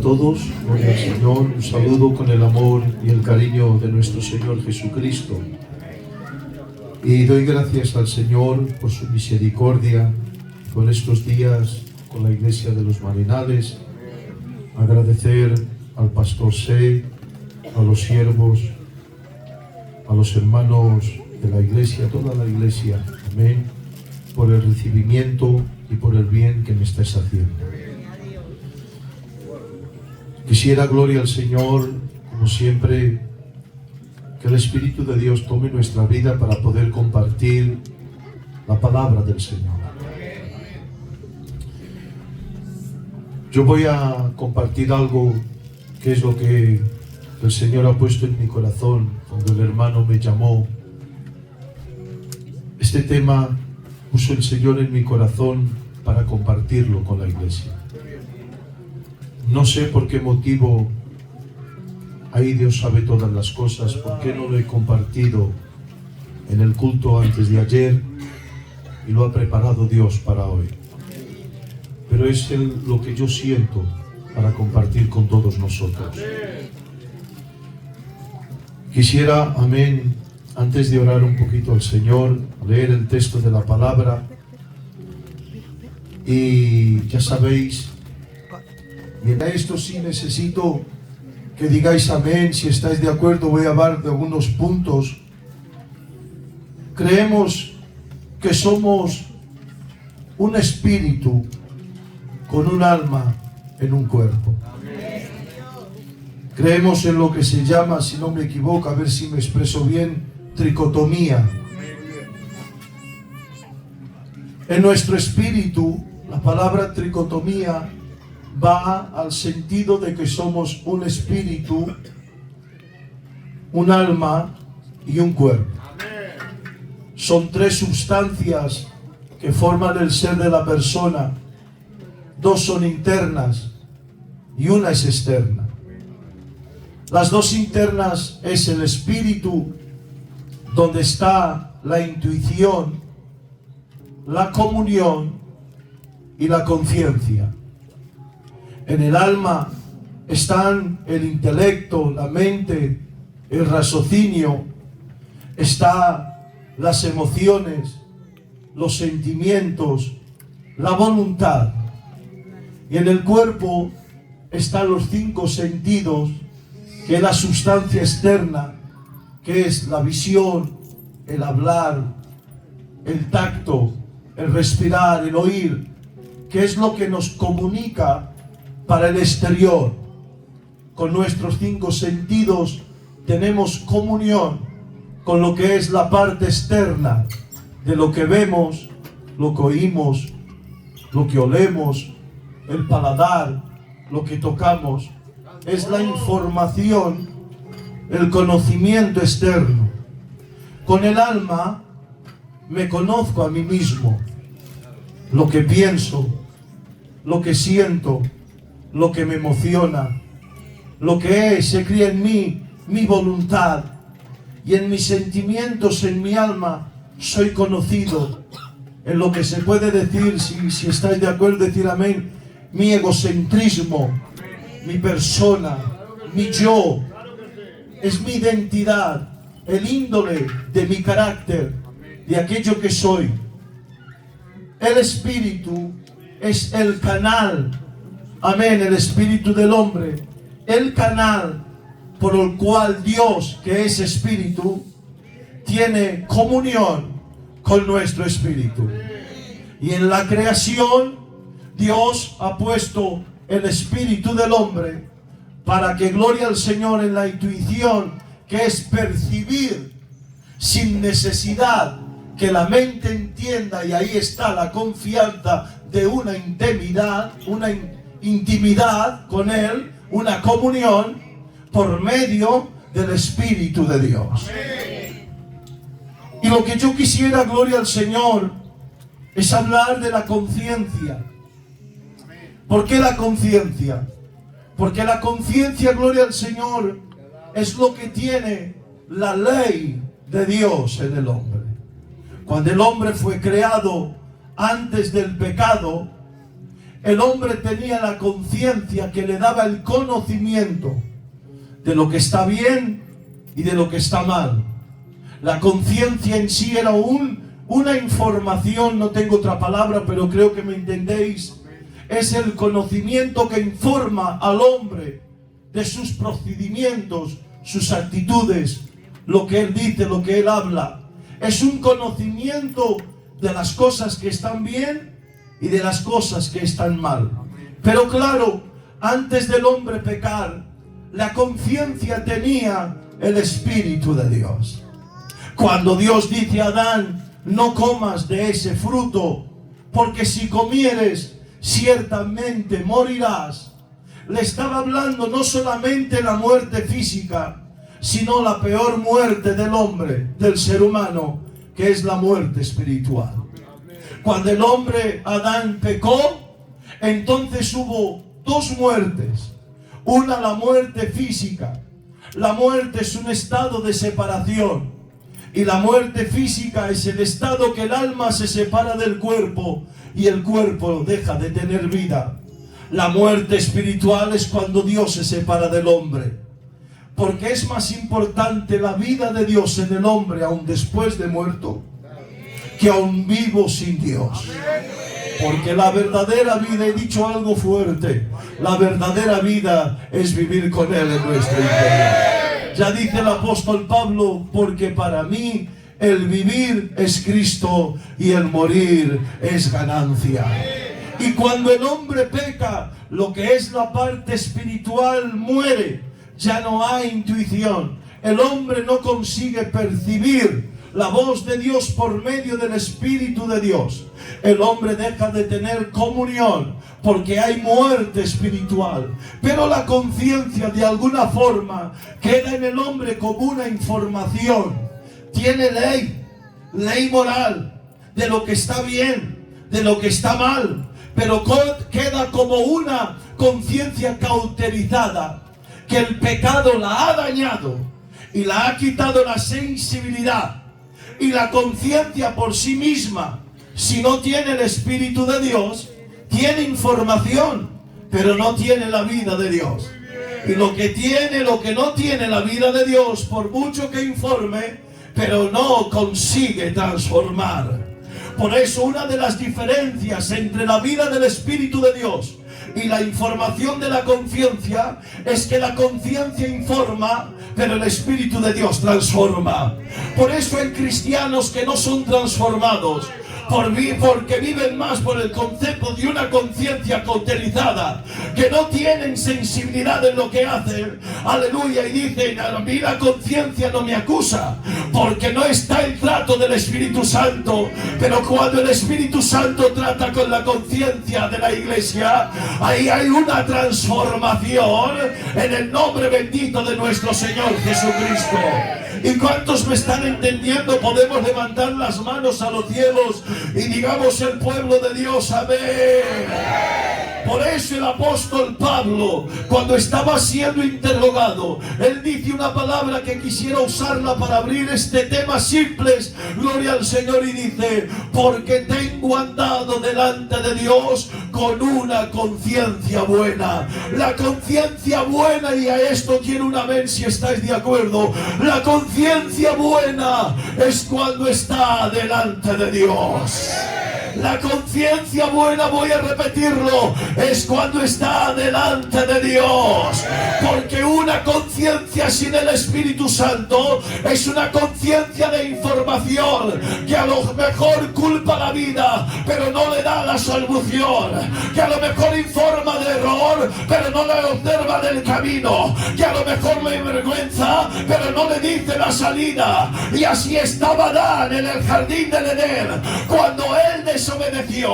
todos, gloria al Señor, un saludo con el amor y el cariño de nuestro Señor Jesucristo. Y doy gracias al Señor por su misericordia, por estos días con la Iglesia de los Marinales. Agradecer al pastor C, a los siervos, a los hermanos de la Iglesia, toda la Iglesia, amén, por el recibimiento y por el bien que me estáis haciendo. Quisiera, gloria al Señor, como siempre, que el Espíritu de Dios tome nuestra vida para poder compartir la palabra del Señor. Yo voy a compartir algo que es lo que el Señor ha puesto en mi corazón cuando el hermano me llamó. Este tema puso el Señor en mi corazón para compartirlo con la iglesia. No sé por qué motivo, ahí Dios sabe todas las cosas, por qué no lo he compartido en el culto antes de ayer y lo ha preparado Dios para hoy. Pero es lo que yo siento para compartir con todos nosotros. Quisiera, amén, antes de orar un poquito al Señor, leer el texto de la palabra. Y ya sabéis, y en esto sí necesito que digáis amén. Si estáis de acuerdo, voy a hablar de algunos puntos. Creemos que somos un espíritu con un alma en un cuerpo. Creemos en lo que se llama, si no me equivoco, a ver si me expreso bien, tricotomía. En nuestro espíritu, la palabra tricotomía va al sentido de que somos un espíritu, un alma y un cuerpo. Son tres sustancias que forman el ser de la persona. Dos son internas y una es externa. Las dos internas es el espíritu, donde está la intuición, la comunión y la conciencia. En el alma están el intelecto, la mente, el raciocinio, está las emociones, los sentimientos, la voluntad. Y en el cuerpo están los cinco sentidos, que es la sustancia externa, que es la visión, el hablar, el tacto, el respirar, el oír, que es lo que nos comunica para el exterior. Con nuestros cinco sentidos tenemos comunión con lo que es la parte externa de lo que vemos, lo que oímos, lo que olemos, el paladar, lo que tocamos. Es la información, el conocimiento externo. Con el alma me conozco a mí mismo, lo que pienso, lo que siento, lo que me emociona, lo que se cría en mí, mi voluntad, y en mis sentimientos, en mi alma, soy conocido. En lo que se puede decir, si estáis de acuerdo, decir amén, mi egocentrismo, mi persona, mi yo, es mi identidad, el índole de mi carácter, de aquello que soy. El espíritu es el canal, amén, el espíritu del hombre, el canal por el cual Dios, que es espíritu, tiene comunión con nuestro espíritu. Y en la creación, Dios ha puesto el espíritu del hombre para que, gloria al Señor, en la intuición, que es percibir sin necesidad que la mente entienda, y ahí está la confianza de una intimidad con Él, una comunión por medio del Espíritu de Dios. Y lo que yo quisiera, gloria al Señor, es hablar de la conciencia. ¿Por qué la conciencia? Porque la conciencia, gloria al Señor, es lo que tiene la ley de Dios en el hombre. Cuando el hombre fue creado antes del pecado, el hombre tenía la conciencia que le daba el conocimiento de lo que está bien y de lo que está mal. La conciencia en sí era una información, no tengo otra palabra, pero creo que me entendéis. Es el conocimiento que informa al hombre de sus procedimientos, sus actitudes, lo que él dice, lo que él habla. Es un conocimiento de las cosas que están bien y de las cosas que están mal. Pero claro, antes del hombre pecar, la conciencia tenía el Espíritu de Dios. Cuando Dios dice a Adán, no comas de ese fruto, porque si comieres, ciertamente morirás. Le estaba hablando no solamente la muerte física, sino la peor muerte del hombre, del ser humano, que es la muerte espiritual. Cuando el hombre Adán pecó, entonces hubo dos muertes. Una, la muerte física. La muerte es un estado de separación. Y la muerte física es el estado que el alma se separa del cuerpo y el cuerpo deja de tener vida. La muerte espiritual es cuando Dios se separa del hombre. Porque es más importante la vida de Dios en el hombre aún después de muerto que aún vivo sin Dios. Porque la verdadera vida, he dicho algo fuerte, la verdadera vida es vivir con Él en nuestro interior. Ya dice el apóstol Pablo, porque para mí el vivir es Cristo y el morir es ganancia. Y cuando el hombre peca, lo que es la parte espiritual muere. Ya no hay intuición. El hombre no consigue percibir la voz de Dios por medio del Espíritu de Dios. El hombre deja de tener comunión porque hay muerte espiritual. Pero la conciencia de alguna forma queda en el hombre como una información. Tiene ley moral de lo que está bien, de lo que está mal. Pero queda como una conciencia cauterizada, que el pecado la ha dañado y la ha quitado la sensibilidad. Y la conciencia por sí misma, si no tiene el Espíritu de Dios, tiene información, pero no tiene la vida de Dios. Y lo que no tiene la vida de Dios, por mucho que informe, pero no consigue transformar. Por eso una de las diferencias entre la vida del Espíritu de Dios y la información de la conciencia es que la conciencia informa, pero el Espíritu de Dios transforma. Por eso hay cristianos que no son transformados, porque viven más por el concepto de una conciencia cauterizada, que no tienen sensibilidad en lo que hacen, aleluya, y dicen, a mí la conciencia no me acusa, porque no está el trato del Espíritu Santo. Pero cuando el Espíritu Santo trata con la conciencia de la iglesia, ahí hay una transformación en el nombre bendito de nuestro Señor Jesucristo. ¿Y cuántos me están entendiendo? Podemos levantar las manos a los cielos y digamos el pueblo de Dios, amén. Por eso el apóstol Pablo, cuando estaba siendo interrogado, él dice una palabra que quisiera usarla para abrir este tema simples, gloria al Señor, y dice, porque tengo andado delante de Dios con una conciencia buena. La conciencia buena, y a esto quiero un amén si estáis de acuerdo, la conciencia buena es cuando está delante de Dios. La conciencia buena, voy a repetirlo, es cuando está delante de Dios. Porque una conciencia sin el Espíritu Santo es una conciencia de información, que a lo mejor culpa la vida, pero no le da la solución. Que a lo mejor informa de error, pero no le observa del camino. Que a lo mejor le avergüenza, pero no le dice la salida. Y así estaba Adán en el jardín del Edén. Cuando él desobedeció,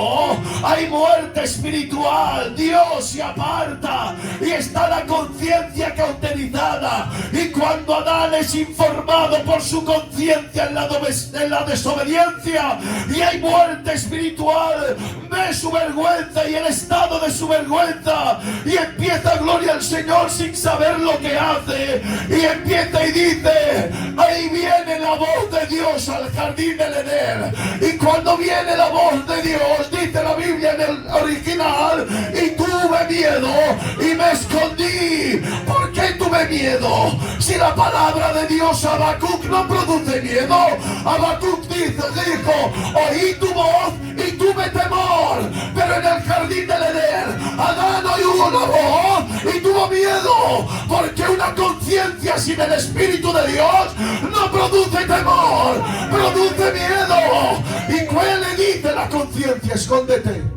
hay muerte espiritual. Dios se aparta y está la conciencia cauterizada. humana. Y cuando Adán es informado por su conciencia en la desobediencia y hay muerte espiritual, ve su vergüenza y el estado de su vergüenza y empieza, gloria al Señor, sin saber lo que hace, y empieza y dice, ahí viene la voz de Dios al jardín del Edén. Y cuando viene la voz de Dios, dice la Biblia en el original, y tuve miedo y me escondí. ¿Por qué tuve miedo? Si la palabra de Dios a Habacuc no produce miedo. Habacuc dijo, oí tu voz y tuve temor. Pero en el jardín del Edén, Adán oyó una voz y tuvo miedo, porque una conciencia sin el Espíritu de Dios no produce temor, produce miedo. ¿Y cuál le dice la conciencia? Escóndete.